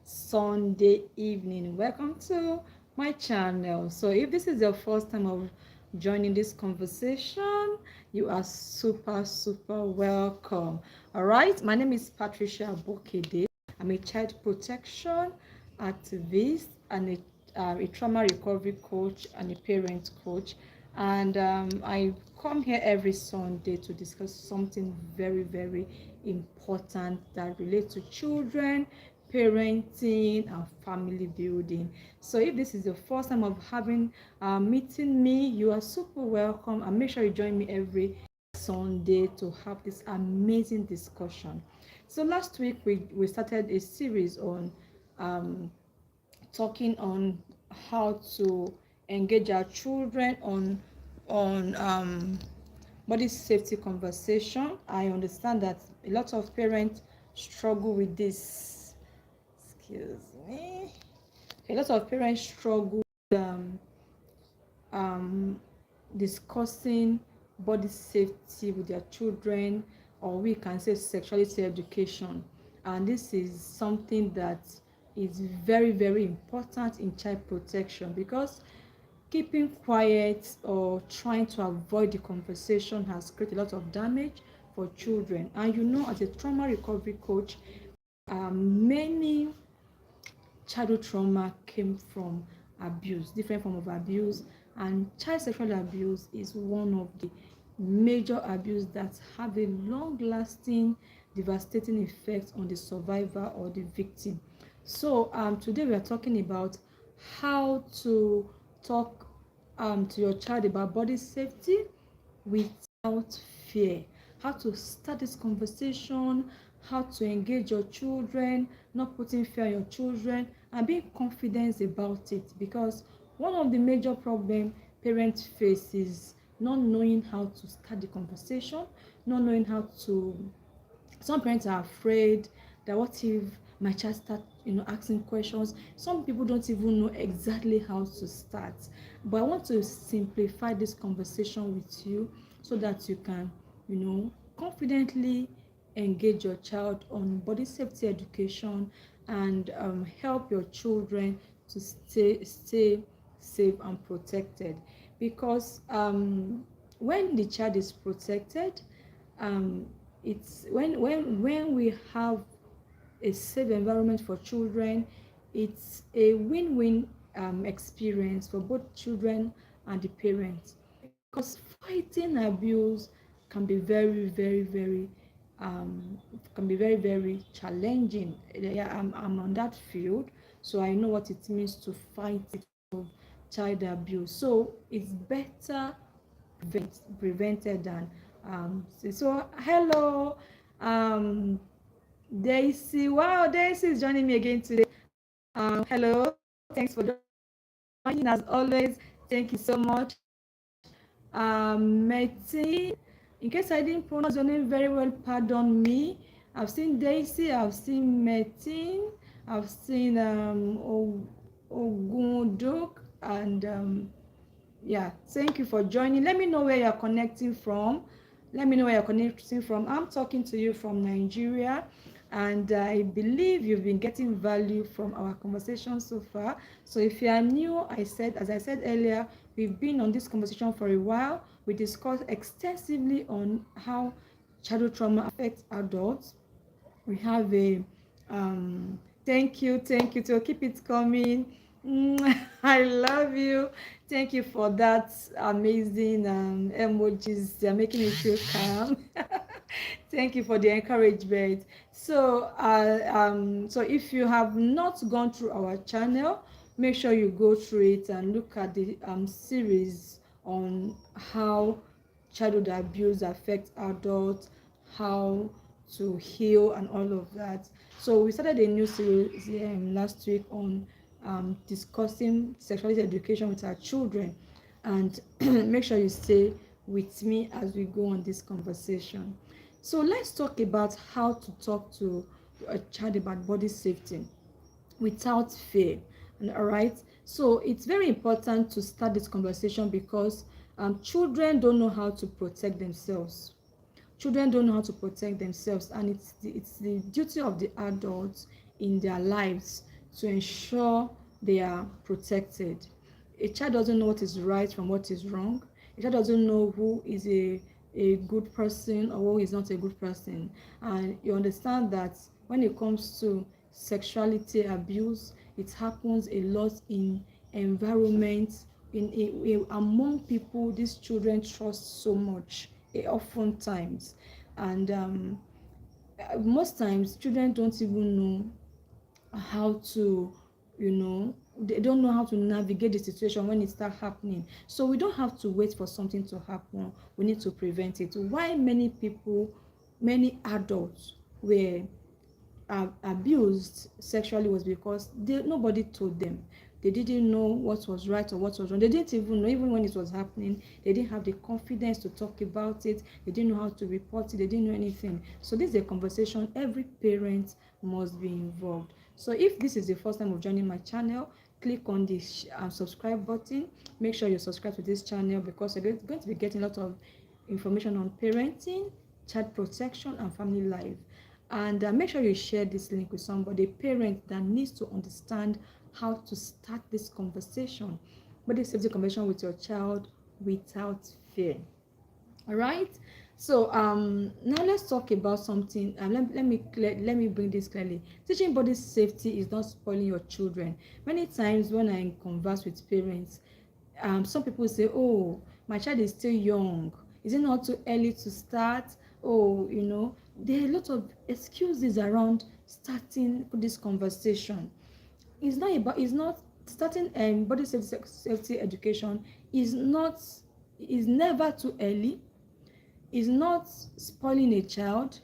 Sunday evening. Welcome to my channel. So if this is your first time of joining this conversation, you are super welcome. All right, my name is Patricia Abokede. I'm a child protection activist and a trauma recovery coach and a parent coach, and I come here every Sunday to discuss something very important that relates to children, parenting, and family building. So if this is the first time of having meeting me, you are super welcome, and make sure you join me every Sunday to have this amazing discussion. So last week we started a series on um, talking on how to engage our children on body safety conversation. I understand that a lot of parents struggle with this. Excuse me. A lot of parents struggle with um, discussing body safety with their children, or we can say sexuality education. And this is something that is very important in child protection, because keeping quiet or trying to avoid the conversation has created a lot of damage for children. And as a trauma recovery coach, many childhood trauma came from abuse, different form of abuse, and child sexual abuse is one of the major abuse that have a long-lasting, devastating effect on the survivor or the victim. So today we are talking about how to talk to your child about body safety without fear, how to start this conversation, how to engage your children, not putting fear on your children, and being confident about it. Because one of the major problems parents face is not knowing how to start the conversation, not knowing how to. Some parents are afraid that what if my child start asking questions. Some people don't even know exactly how to start, but I want to simplify this conversation with you so that you can confidently engage your child on body safety education, and help your children to stay safe and protected. Because when the child is protected, um, it's when we have a safe environment for children, it's a win-win experience for both children and the parents. Because fighting abuse can be um, very challenging. Yeah, I'm on that field, so I know what it means to fight it of child abuse. So it's better prevented than so hello, um Daisy. Wow, Daisy is joining me again today. Hello, thanks for joining as always. Thank you so much. Metin, in case I didn't pronounce your name very well, pardon me. I've seen Daisy, I've seen Metin, I've seen Ogundok, and yeah, thank you for joining. Let me know where you're connecting from. I'm talking to you from Nigeria, and I believe you've been getting value from our conversation so far. So if you are new, as I said earlier, we've been on this conversation for a while. We discussed extensively on how childhood trauma affects adults. We have a thank you to keep it coming. I love you. Thank you for that amazing emojis. They're making me feel calm. Thank you for the encouragement. So if you have not gone through our channel, make sure you go through it and look at the series on how childhood abuse affects adults, how to heal, and all of that. So we started a new series last week on discussing sexuality education with our children, and make sure you stay with me as we go on this conversation. So let's talk about how to talk to a child about body safety without fear. And all right, so it's very important to start this conversation because children don't know how to protect themselves. Children don't know how to protect themselves, and it's the duty of the adults in their lives to ensure they are protected. A child doesn't know what is right from what is wrong. A child doesn't know who is a good person or who is not a good person. And you understand that when it comes to sexuality abuse, it happens a lot in environments, among people these children trust so much, oftentimes. And most times children don't even know how to, they don't know how to navigate the situation when it starts happening. So we don't have to wait for something to happen, we need to prevent it. Why many people, many adults were abused sexually was because nobody told them. They didn't know what was right or what was wrong. They didn't even know, even when it was happening, they didn't have the confidence to talk about it. They didn't know how to report it. They didn't know anything. So this is a conversation every parent must be involved. So if this is the first time of joining my channel, click on the subscribe button. Make sure you subscribe to this channel, because you're going to be getting a lot of information on parenting, child protection, and family life. And make sure you share this link with somebody, a parent that needs to understand how to start this conversation, body safety conversation with your child without fear. All right. So now let's talk about something. Let me bring this clearly. Teaching body safety is not spoiling your children. Many times when I converse with parents, some people say, oh, my child is still young, is it not too early to start? Oh, there are a lot of excuses around starting this conversation. It's not starting body safety education is never too early, is not spoiling a child,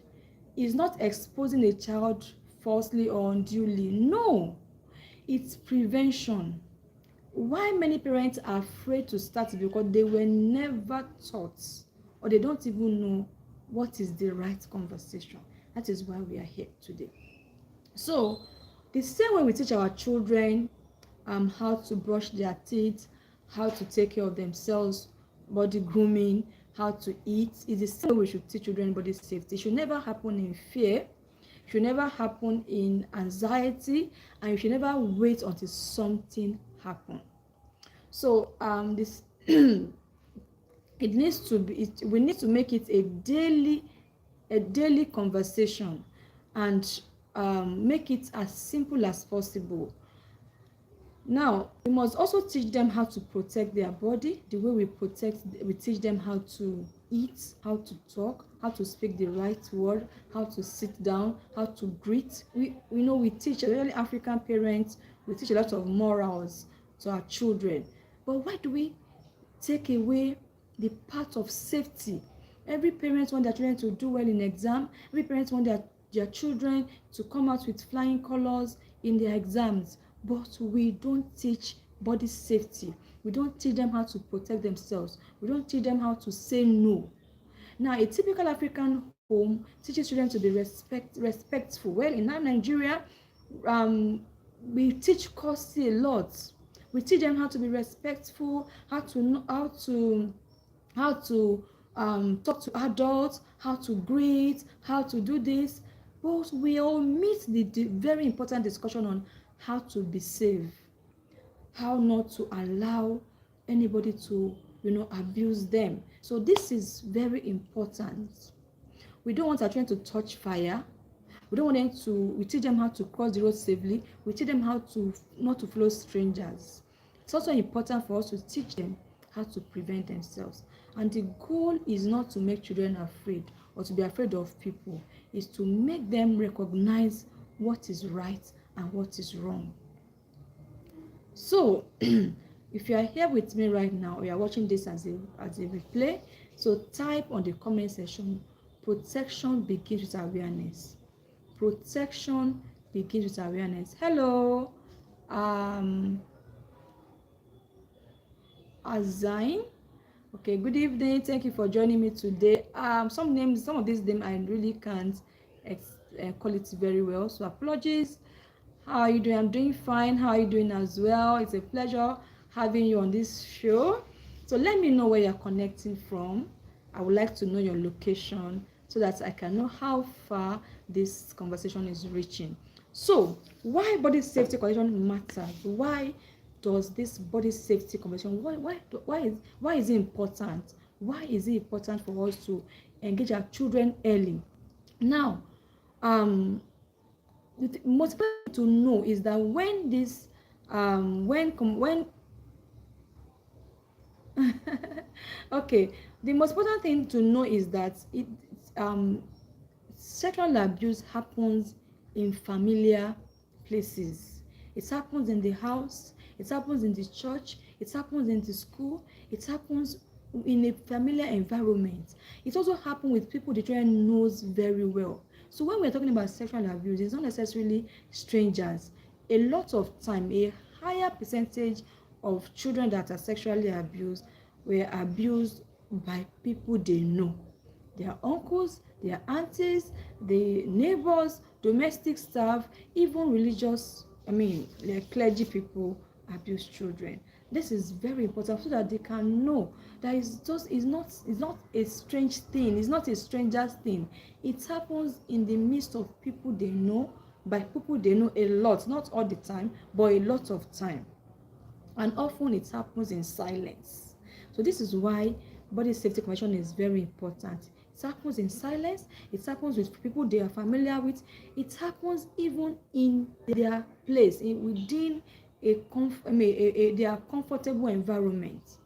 is not exposing a child falsely or unduly. No, it's prevention. Why many parents are afraid to start it? Because they were never taught, or they don't even know what is the right conversation. That is why we are here today. So the same way we teach our children how to brush their teeth, how to take care of themselves, body grooming, how to eat, is the same way we should teach children body safety. It should never happen in fear, it should never happen in anxiety, and you should never wait until something happens. So this it needs to be, we need to make it a daily conversation, and make it as simple as possible. Now, we must also teach them how to protect their body, the way we teach them how to eat, how to talk, how to speak the right word, how to sit down, how to greet. We teach, especially African parents, we teach a lot of morals to our children. But why do we take away the part of safety? Every parent wants their children to do well in exam. Every parent wants their children to come out with flying colors in their exams. But we don't teach body safety. We don't teach them how to protect themselves. We don't teach them how to say no. Now, a typical African home teaches children to be respectful. Well, in Nigeria, we teach courtesy a lot. We teach them how to be respectful, how to talk to adults, how to greet, how to do this. But we omit the very important discussion on how to be safe, how not to allow anybody to abuse them. So this is very important. We don't want our children to touch fire. We don't want them to, we teach them how to cross the road safely. We teach them how to not to follow strangers. It's also important for us to teach them how to prevent themselves. And the goal is not to make children afraid or to be afraid of people. It's to make them recognize what is right and what is wrong. So if you are here with me right now, or you are watching this as a replay, so type on the comment section, protection begins with awareness. Protection begins with awareness. Hello, Azain. Okay, good evening. Thank you for joining me today. Some of these names I really can't call it very well, so apologies. How are you doing? I'm doing fine. How are you doing as well? It's a pleasure having you on this show. So let me know where you're connecting from. I would like to know your location so that I can know how far this conversation is reaching. So why body safety conversation matters? Why does this body safety conversation, why is it important? Why is it important for us to engage our children early? Now, the most important to know is that when this when okay, the most important thing to know is that um sexual abuse happens in familiar places. It happens in the house, it happens in the church, it happens in the school, it happens in a familiar environment. It also happens with people the children knows very well. So when we're talking about sexual abuse, it's not necessarily strangers. A lot of time, a higher percentage of children that are sexually abused were abused by people they know, their uncles, their aunties, the neighbors, domestic staff, even religious, like clergy people abuse children. This is very important so that they can know that it's not a strange thing, it's not a stranger's thing. It happens in the midst of people they know, by people they know a lot, not all the time, but a lot of time. And often it happens in silence. So this is why body safety conversation is very important. It happens in silence, it happens with people they are familiar with, it happens even in their place, within their comfortable environment.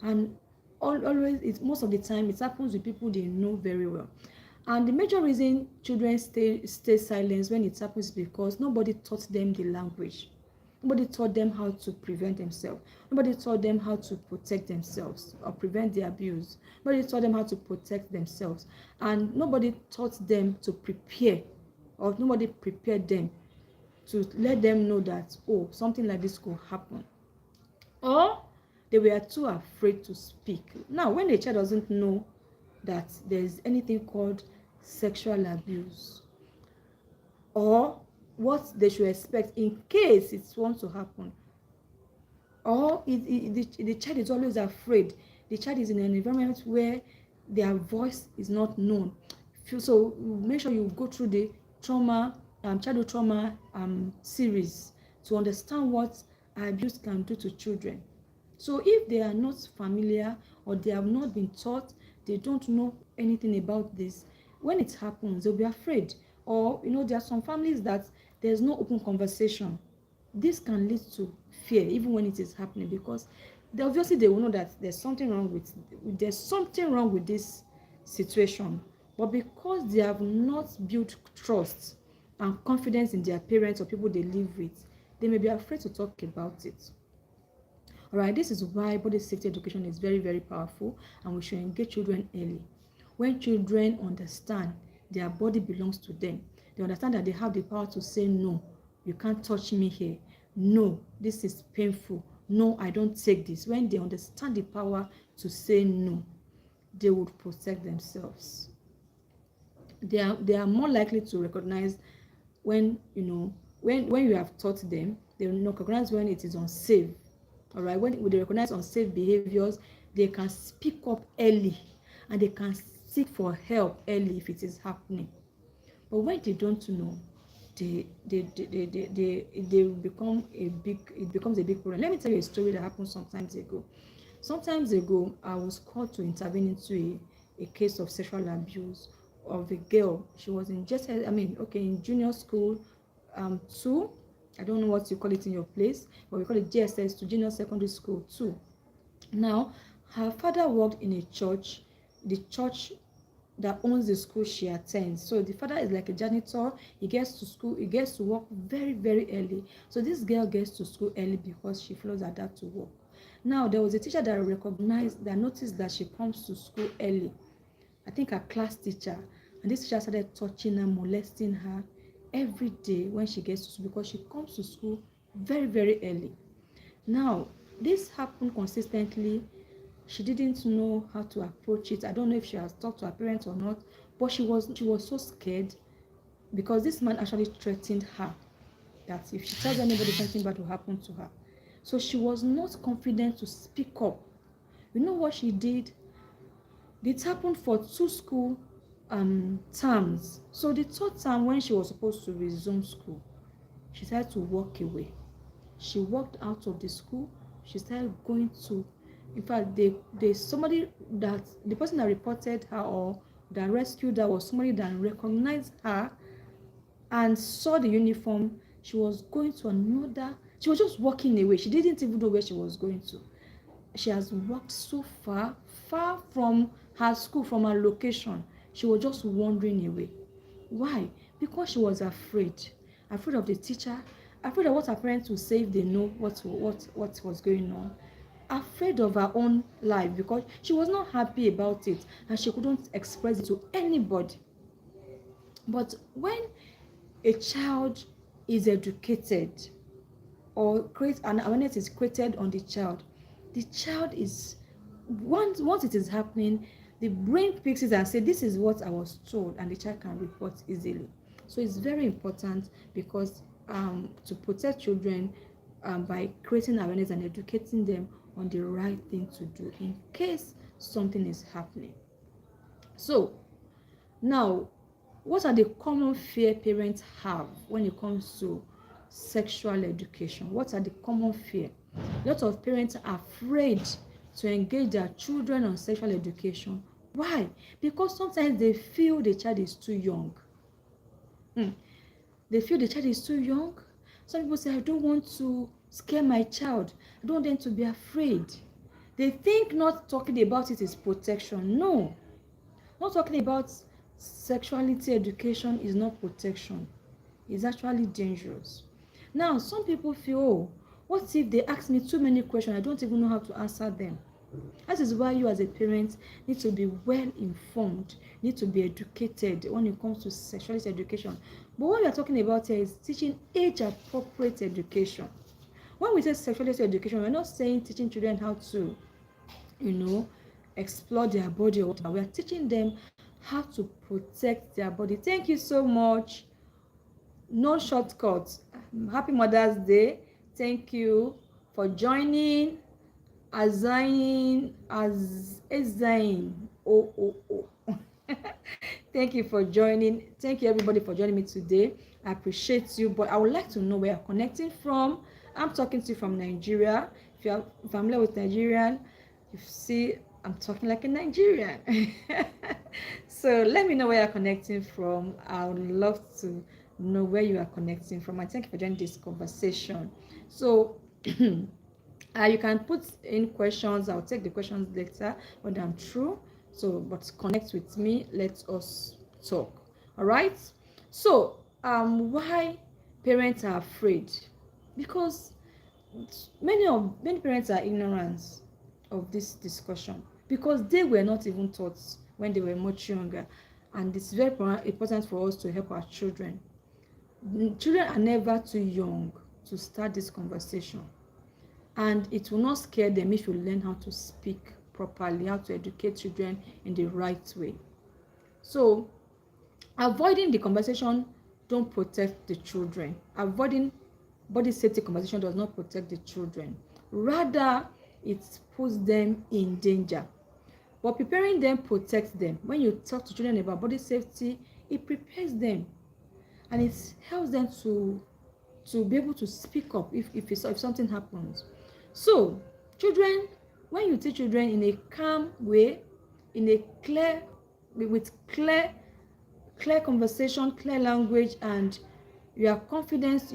And always, most of the time it happens with people they know very well. And the major reason children stay silent when it happens is because nobody taught them the language. Nobody taught them how to prevent themselves. Nobody taught them how to protect themselves or prevent the abuse. Nobody taught them how to protect themselves. And nobody taught them to prepare, or nobody prepared them to let them know that, oh, something like this could happen. Or they were too afraid to speak. Now, when a child doesn't know that there's anything called sexual abuse, or what they should expect in case it wants to happen, or the child is always afraid, the child is in an environment where their voice is not known. So make sure you go through the childhood trauma series to understand what abuse can do to children. So if they are not familiar, or they have not been taught, they don't know anything about this, when it happens they'll be afraid. Or there are some families that there's no open conversation. This can lead to fear even when it is happening, because obviously they will know that there's something wrong with this situation. But because they have not built trust and confidence in their parents or people they live with, they may be afraid to talk about it. All right, this is why body safety education is very, very powerful, and we should engage children early. When children understand their body belongs to them, they understand that they have the power to say no, you can't touch me here. No, this is painful. No, I don't take this. When they understand the power to say no, they would protect themselves. They are more likely to recognize when you have taught them. They will recognize when it is unsafe. All right, when they recognize unsafe behaviors, they can speak up early, and they can seek for help early if it is happening. But when they don't know, they become it becomes a big problem. Let me tell you a story that happened sometimes ago. Sometimes ago, I was called to intervene into a case of sexual abuse of a girl. She was in in junior school, 2. I don't know what you call it in your place, but we call it JSS, to junior secondary school 2. Now, her father worked in a church, the church that owns the school she attends. So the father is like a janitor. He gets to work very, very early. So this girl gets to school early because she follows her dad to work. Now, there was a teacher that noticed that she comes to school early. I think her class teacher. And this teacher started touching her, molesting her every day when she gets to school, because she comes to school very, very early. Now, this happened consistently. She didn't know how to approach it. I don't know if she has talked to her parents or not, but she was so scared, because this man actually threatened her that if she tells anybody, something bad will happen to her. So she was not confident to speak up. You know what she did? It happened for 2 schools terms. So the third term, when she was supposed to resume school, she started to walk away. She walked out of the school. She started going to, in fact, they somebody that the person that reported her or that rescued her was somebody that recognized her and saw the uniform. She was going to another, she was just walking away. She didn't even know where she was going to. She has walked so far from her school, from her location. She was just wandering away. Why? Because she was afraid of the teacher, afraid of what her parents would say if they know what was going on, afraid of her own life because she was not happy about it and she couldn't express it to anybody. But when a child is educated or create an awareness is created on the child is once it is happening, the brain picks it and say this is what I was told, and the child can report easily. So it's very important because to protect children by creating awareness and educating them on the right thing to do in case something is happening. So now, what are the common fear parents have when it comes to sexual education? What are the common fear? A lot of parents are afraid to engage their children on sexual education. Why? Because sometimes they feel the child is too young. They feel the child is too young. Some people say, I don't want to scare my child. I don't want them to be afraid. They think not talking about it is protection. No. Not talking about sexuality education is not protection. It's actually dangerous. Now, some people feel, oh, what if they ask me too many questions? I don't even know how to answer them. That is why you as a parent need to be well informed, need to be educated when it comes to sexuality education. But what we are talking about here is teaching age-appropriate education. When we say sexuality education, we're not saying teaching children how to, explore their body or whatever. We are teaching them how to protect their body. Thank you so much. No shortcuts. Happy Mother's Day. Thank you for joining. Azain. Oh. Thank you for joining. Thank you everybody for joining me today. I appreciate you, but I would like to know where you're connecting from. I'm talking to you from Nigeria. If you're familiar with Nigerian, you see I'm talking like a Nigerian. So let me know where you're connecting from. I would love to know where you are connecting from. And thank you for joining this conversation. So you can put in questions. I'll take the questions later when I'm through. So, but connect with me. Let us talk. All right. So, why parents are afraid? Because many parents are ignorant of this discussion because they were not even taught when they were much younger, and it's very important for us to help our children. Children are never too young to start this conversation, and it will not scare them if you learn how to speak properly, how to educate children in the right way. So avoiding the conversation don't protect the children. Avoiding body safety conversation does not protect the children. Rather, it puts them in danger. But preparing them protects them. When you talk to children about body safety, it prepares them, and it helps them to be able to speak up if something happens. So children, when you teach children in a calm way, in a clear conversation, clear language, and you are confident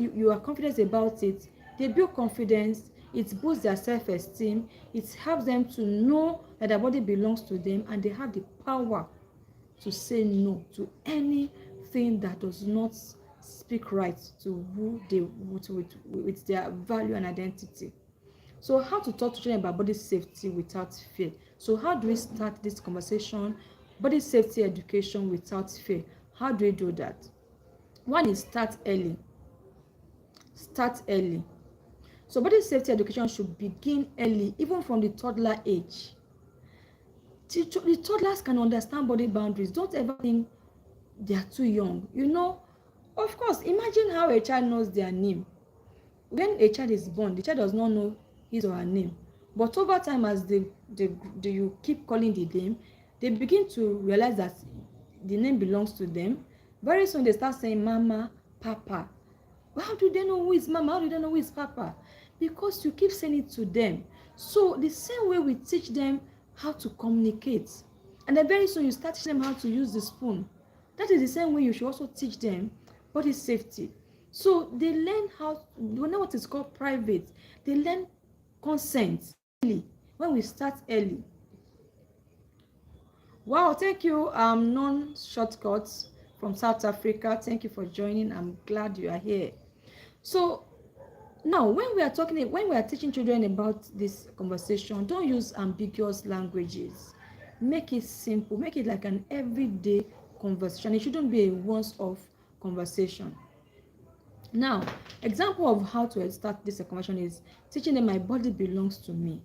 about it, they build confidence. It boosts their self-esteem. It helps them to know that their body belongs to them, and they have the power to say no to anything that does not speak right to who they with their value and identity. So how to talk to children about body safety without fear? So how do we start this conversation, body safety education without fear? How do we do that? One is start early. So body safety education should begin early, even from the toddler age. The toddlers can understand body boundaries. Don't ever think they are too young. Of course, imagine how a child knows their name. When a child is born, the child does not know his or her name. But over time, as you keep calling the name, they begin to realize that the name belongs to them, very soon they start saying mama, papa. How do they know who is mama? How do they know who is papa? Because you keep saying it to them. So the same way we teach them how to communicate, and then very soon you start teaching them how to use the spoon. That is the same way you should also teach them body safety. So they learn how, you know what is called private. They learn consent early, when we start early. Wow, thank you, non-shortcuts from South Africa. Thank you for joining. I'm glad you are here. So now, when we are teaching children about this conversation, don't use ambiguous languages. Make it simple. Make it like an everyday conversation. It shouldn't be a once-off conversation. Now, example of how to start this conversation is teaching them my body belongs to me.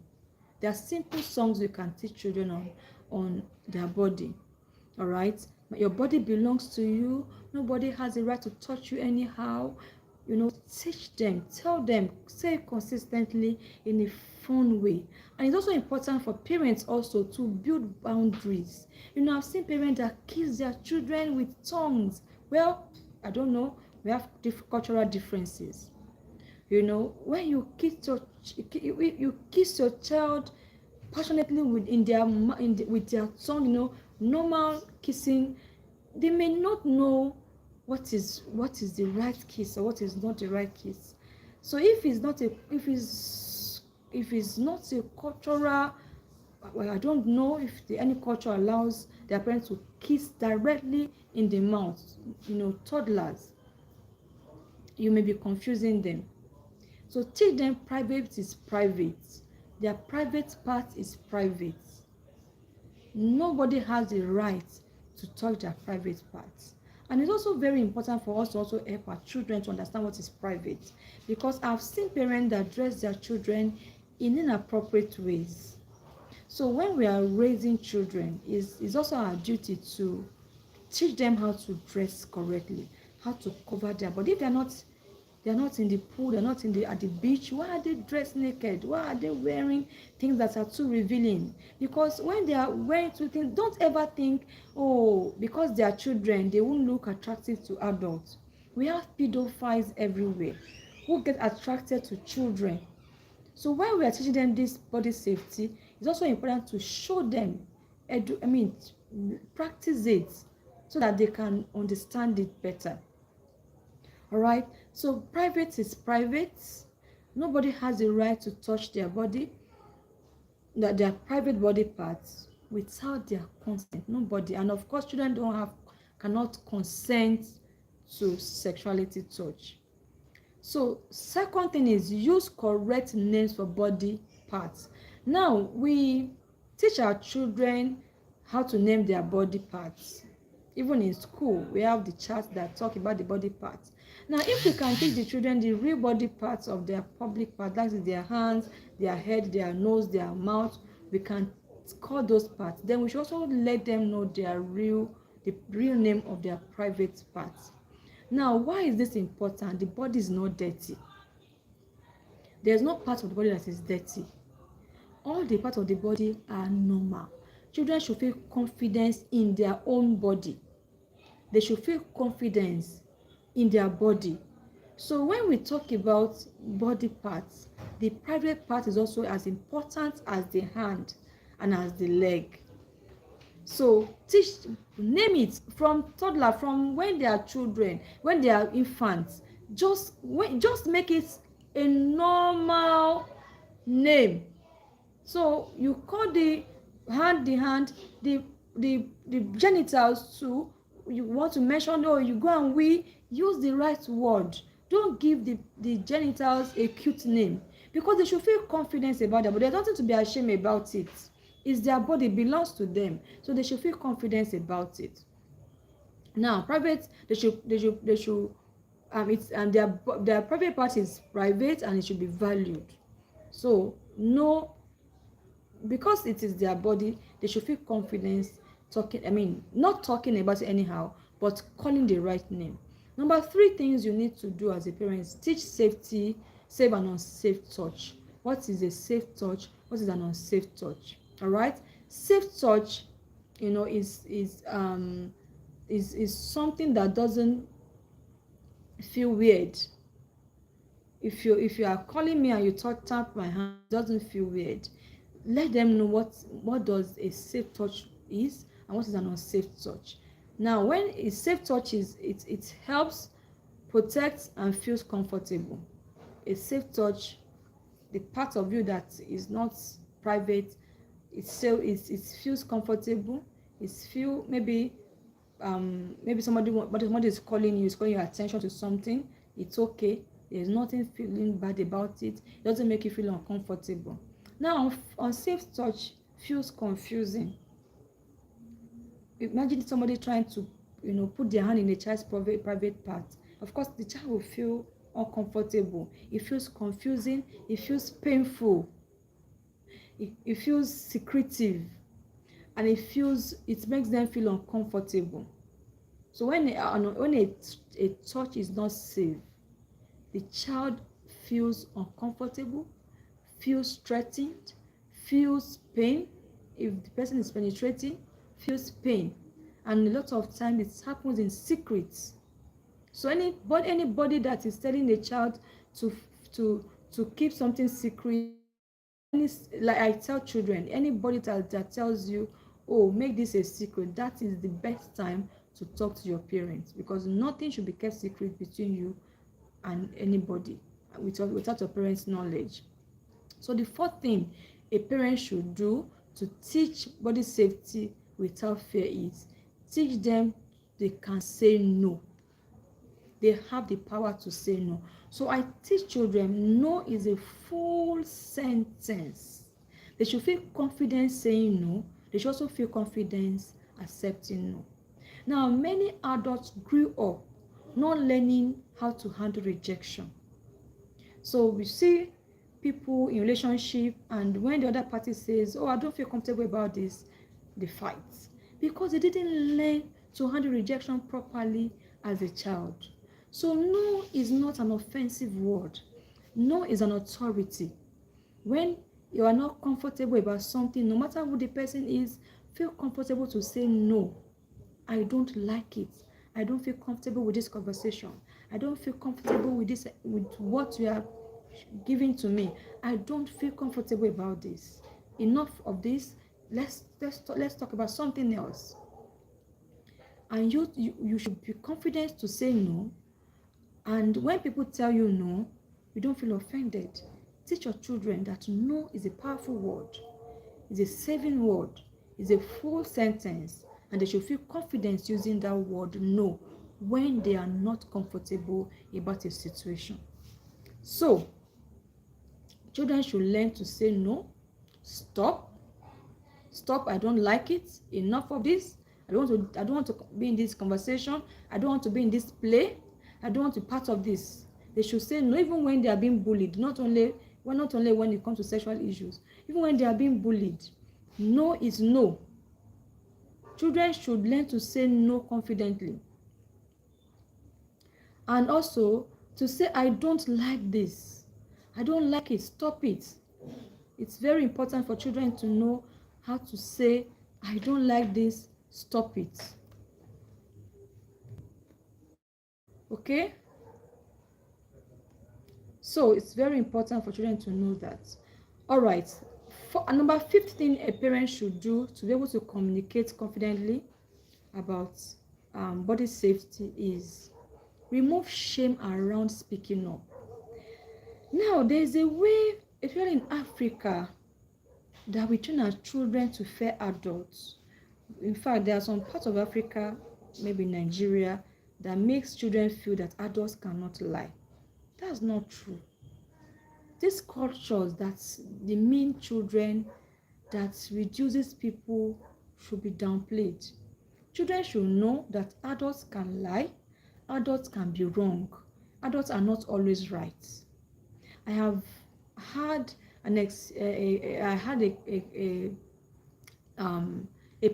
There are simple songs you can teach children on their body. All right, your body belongs to you. Nobody has the right to touch you anyhow. Teach them, tell them, say it consistently in a fun way. And it's also important for parents also to build boundaries. I've seen parents that kiss their children with tongues. Well, I don't know, we have cultural differences. When you kiss your child passionately with their tongue, normal kissing, they may not know what is the right kiss or what is not the right kiss. So if it's not a cultural, well, I don't know if any culture allows their parents to kiss directly in the mouth. Toddlers, you may be confusing them. So teach them private is private. Their private part is private. Nobody has the right to touch their private parts. And it's also very important for us to also help our children to understand what is private, because I've seen parents that dress their children in inappropriate ways. So when we are raising children, it's also our duty to teach them how to dress correctly, how to cover their body. If they're not in the pool, they're not at the beach, why are they dressed naked? Why are they wearing things that are too revealing? Because when they are wearing two things, don't ever think, oh, because they are children, they won't look attractive to adults. We have pedophiles everywhere who get attracted to children. So when we are teaching them this body safety, it's also important to show them, practice it so that they can understand it better. All right, so private is private. Nobody has the right to touch their body, their private body parts, without their consent. Nobody. And of course, children cannot consent to sexuality touch. So second thing is use correct names for body parts. Now we teach our children how to name their body parts. Even in school, we have the charts that talk about the body parts. Now, if we can teach the children the real body parts of their public parts, that is their hands, their head, their nose, their mouth, we can call those parts. Then we should also let them know the real name of their private parts. Now, why is this important? The body is not dirty. There's no part of the body that is dirty. All the parts of the body are normal. Children should feel confidence in their own body. They should feel confidence in their body. So when we talk about body parts, the private part is also as important as the hand and as the leg. So name it from toddler, from when they are children, when they are infants. Just make it a normal name. So you call the hand, the genitals too. You want to mention, or you go and use the right word. Don't give the genitals a cute name, because they should feel confidence about it. But there's nothing to be ashamed about it. It's their body, belongs to them, so they should feel confidence about it. Now, private, they should it's, and their private part is private and it should be valued. So no, because it is their body, they should feel confidence not talking about it anyhow, but calling the right name. Number 3 things you need to do as a parent: teach safety, safe and unsafe touch. What is a safe touch? What is an unsafe touch? All right, safe touch, is is something that doesn't feel weird. If you are calling me and you tap my hand, it doesn't feel weird. Let them know what does a safe touch is and what is an unsafe touch. Now, when a safe touch is, it helps protect and feels comfortable. A safe touch, the part of you that is not private, it still it feels comfortable. It's feel maybe somebody is calling you, is calling your attention to something. It's okay. There's nothing feeling bad about it. It doesn't make you feel uncomfortable. Now, unsafe touch feels confusing. Imagine somebody trying to, put their hand in a child's private part. Of course, the child will feel uncomfortable. It feels confusing. It feels painful. It feels secretive, and it makes them feel uncomfortable. So when a touch is not safe, the child feels uncomfortable, feels threatened, feels pain. If the person is penetrating, feels pain, and a lot of times it happens in secret. So anybody that is telling a child to to keep something secret, like I tell children, anybody that tells you, oh, make this a secret, that is the best time to talk to your parents, because nothing should be kept secret between you and anybody without your parents' knowledge. So the fourth thing a parent should do to teach body safety without fear is teach them they can say no. They have the power to say no. So I teach children no is a full sentence. They should feel confident saying no. They should also feel confidence accepting no. Now, many adults grew up not learning how to handle rejection. So we see people in relationship, and when the other party says, oh, I don't feel comfortable about this, they fight because they didn't learn to handle rejection properly as a child. So no is not an offensive word. No is an authority. When you are not comfortable about something, no matter who the person is, feel comfortable to say no. I don't like it. I don't feel comfortable with this conversation. I don't feel comfortable with what you are giving to me. I don't feel comfortable about this. Enough of this. Let's talk about something else. And you should be confident to say no. And when people tell you no, you don't feel offended. Teach your children that no is a powerful word, is a saving word, is a full sentence, and they should feel confidence using that word no when they are not comfortable about a situation. So, children should learn to say no, stop, I don't like it, enough of this. I don't want to be in this conversation. I don't want to be in this play. I don't want to be part of this. They should say no even when they are being bullied, not only when it comes to sexual issues. Even when they are being bullied, no is no. Children should learn to say no confidently. And also to say, I don't like this. I don't like it. Stop it. It's very important for children to know how to say, I don't like this. Stop it. Okay? So it's very important for children to know that. All right. Number 15 a parent should do to be able to communicate confidently about body safety is remove shame around speaking up. Now, there's a way, especially in Africa, that we train our children to fear adults. In fact, there are some parts of Africa, maybe Nigeria, that makes children feel that adults cannot lie. That's not true. These cultures that demean children, that reduces people, should be downplayed. Children should know that adults can lie, adults can be wrong, adults are not always right. I have had I had a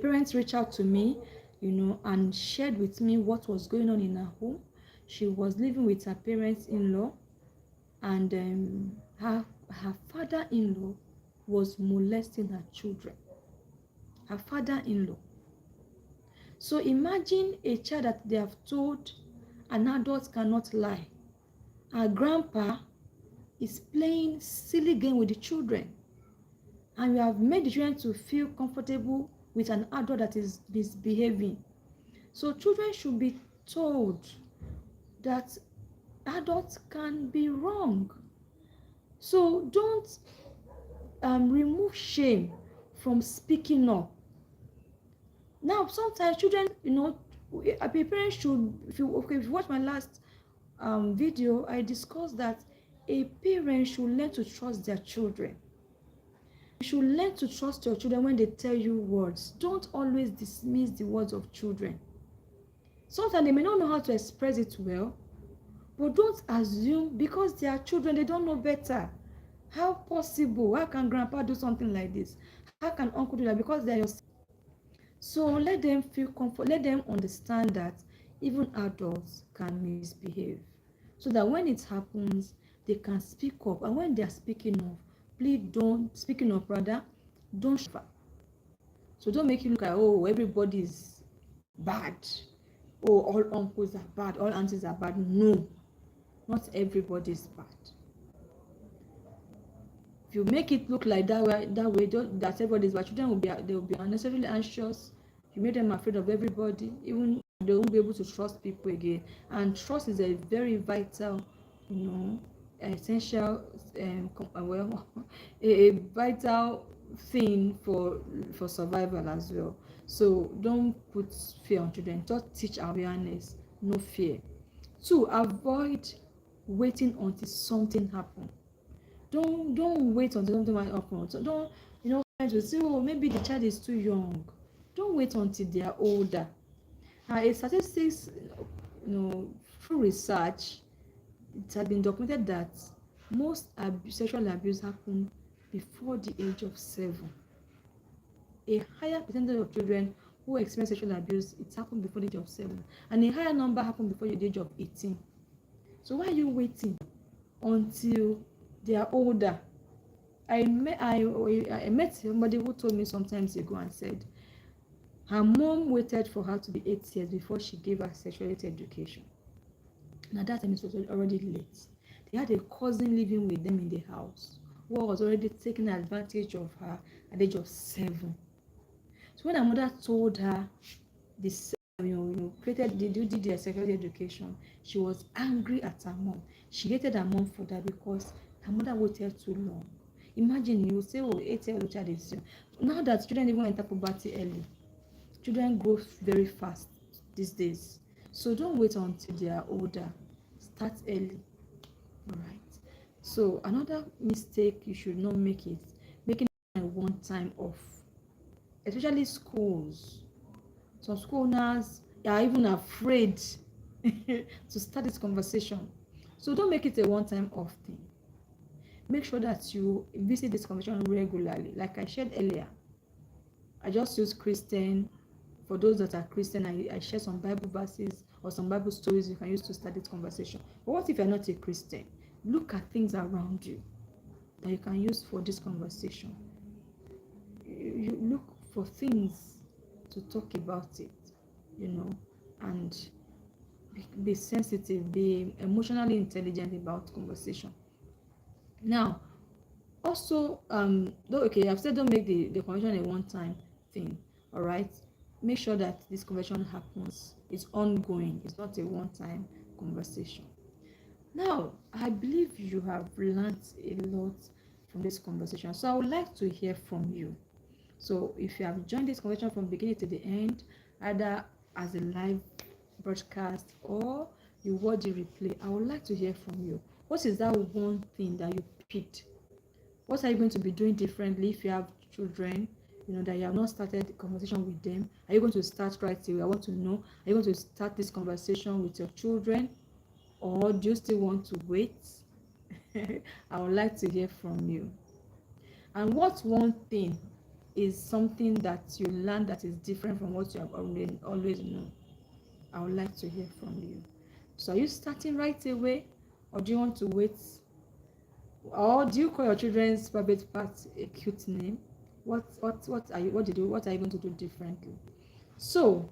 parent reach out to me, and shared with me what was going on in her home. She was living with her parents-in-law, and her father-in-law was molesting her children. Her father-in-law. So imagine a child that they have told an adult cannot lie. Our grandpa is playing silly game with the children, and you have made the children to feel comfortable with an adult that is misbehaving. So children should be told that adults can be wrong. So don't remove shame from speaking up. Now sometimes children, a parent should, if you watch my last video, I discussed that a parent should learn to trust their children. You should learn to trust your children when they tell you words. Don't always dismiss the words of children. Sometimes they may not know how to express it well, but don't assume because they are children, they don't know better. How possible? How can grandpa do something like this? How can uncle do that? Because they are your. So let them feel comfort. Let them understand that even adults can misbehave, so that when it happens, they can speak up. And when they are speaking up, please don't speaking up rather. Don't suffer. So don't make you look like, oh, everybody is bad. Oh, all uncles are bad. All aunties are bad. No, not everybody is bad. If you make it look like that way, that everybody is bad, children will be unnecessarily anxious. You make them afraid of everybody. Even they won't be able to trust people again. And trust is a very vital, essential, a vital thing for survival as well. So don't put fear on children. Just teach awareness, no fear. 2, avoid waiting until something happens. Don't wait until something might happen. So don't, to say, oh, maybe the child is too young. Don't wait until they are older. A statistics, through research, it has been documented that most sexual abuse happen before the age of 7. A higher percentage of children who experience sexual abuse, it happened before the age of 7, and a higher number happen before the age of 18. So why are you waiting until they are older? I met somebody who told me some time ago and said her mom waited for her to be 8 years before she gave her sexuality education. Now that time it was already late. They had a cousin living with them in the house who was already taking advantage of her at the age of 7. So when her mother told her this, did their sexuality education, she was angry at her mom. She hated her mom for that because her mother waited too long. Imagine, you say, oh, 8-year-old child is young. Now that children even enter puberty early, children grow very fast these days. So don't wait until they are older. Start early. All right. So another mistake you should not make is making a one-time off, especially schools. Some school owners are even afraid to start this conversation. So don't make it a one-time off thing. Make sure that you visit this conversation regularly. Like I shared earlier, I just use Christian. For those that are Christian, I share some Bible verses or some Bible stories you can use to start this conversation. But what if you're not a Christian? Look at things around you that you can use for this conversation. You look for things to talk about it, and be sensitive, be emotionally intelligent about conversation. Now, also, I've said don't make the conversation a one-time thing. All right, make sure that this conversation happens, it's ongoing, it's not a one-time conversation. Now, I believe you have learned a lot from this conversation, so I would like to hear from you. So if you have joined this conversation from beginning to the end, either as a live broadcast or you watch the replay, I would like to hear from you. What is that one thing that you picked? What are you going to be doing differently if you have children, that you have not started the conversation with them? Are you going to start right away? I want to know, are you going to start this conversation with your children, or do you still want to wait? I would like to hear from you. And what one thing is something that you learn that is different from what you have always known? I would like to hear from you. So are you starting right away, or do you want to wait? Or do you call your children's private part a cute name? What are you going to do differently? So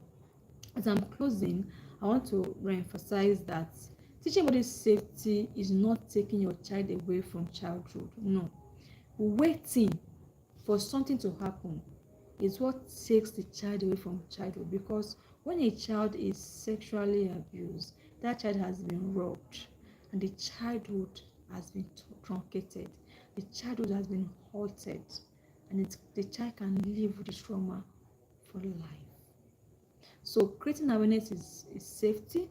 As I'm closing, I want to re-emphasize that teaching body safety is not taking your child away from childhood. No. Waiting for something to happen is what takes the child away from childhood, because when a child is sexually abused, that child has been robbed and the childhood has been truncated, the childhood has been halted, and the child can live with the trauma for life. So creating awareness is safety.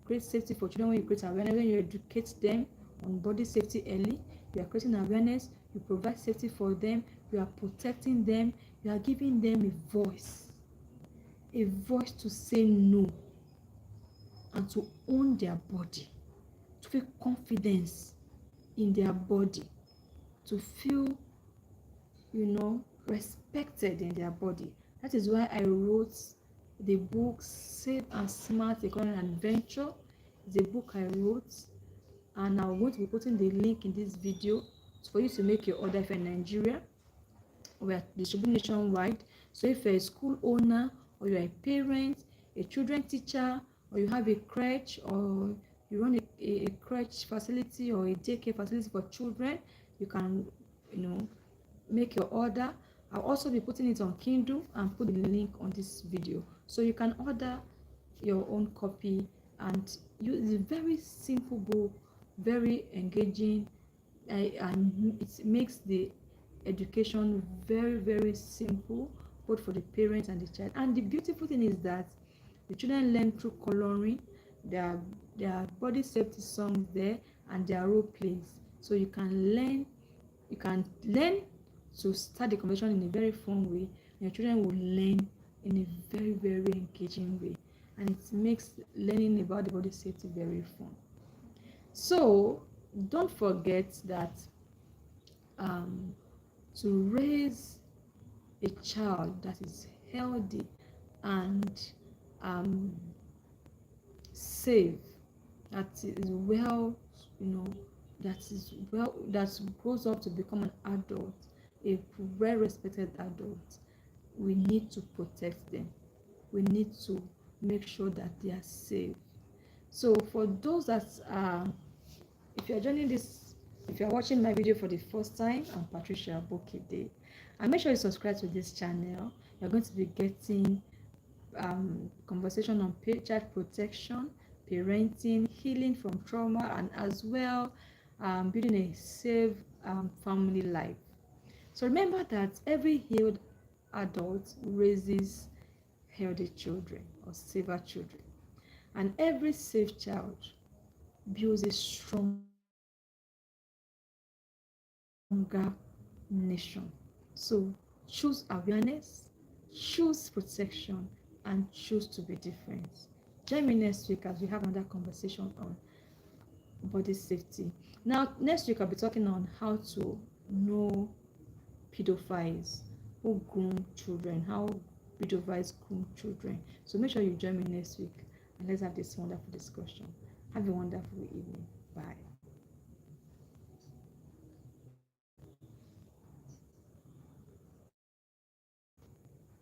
Create safety for children. When you create awareness, when you educate them on body safety early, you are creating awareness, you provide safety for them, you are protecting them, you are giving them a voice to say no and to own their body, to feel confidence in their body, to feel, respected in their body. That is why I wrote the book Safe and Smart Economic Adventure. It's a book I wrote, and I'm going to be putting the link in this video for you to make your order if you're in Nigeria. We are distributing nationwide. So if you're a school owner, or you're a parent, a children teacher, or you have a crèche, or you run a crèche facility or a daycare facility for children, you can, make your order. I'll also be putting it on Kindle and put the link on this video, so you can order your own copy. And it's a very simple book, very engaging, and it makes the education very, very simple, both for the parents and the child. And the beautiful thing is that the children learn through coloring. There are body safety songs there, and there are role plays, so you can learn to start the conversation in a very fun way, and your children will learn in a very, very engaging way, and it makes learning about the body safety very fun. So don't forget that to raise a child that is healthy and um, safe, that is well, that grows up to become an adult, a well respected adult, we need to protect them. We need to make sure that they are safe. So for those that are, if you are joining this, if you are watching my video for the first time, I'm Patricia Abokede, and make sure you subscribe to this channel. You're going to be getting conversation on child protection, parenting, healing from trauma, and as well building a safe family life. So remember that every healed adult raises healthy children or safer children, and every safe child builds a stronger nation. So choose awareness, choose protection, and choose to be different. Join me next week as we have another conversation on body safety. Now, next week I'll be talking on how to know pedophiles who groom children, how pedophiles groom children. So make sure you join me next week and let's have this wonderful discussion. Have a wonderful evening. Bye.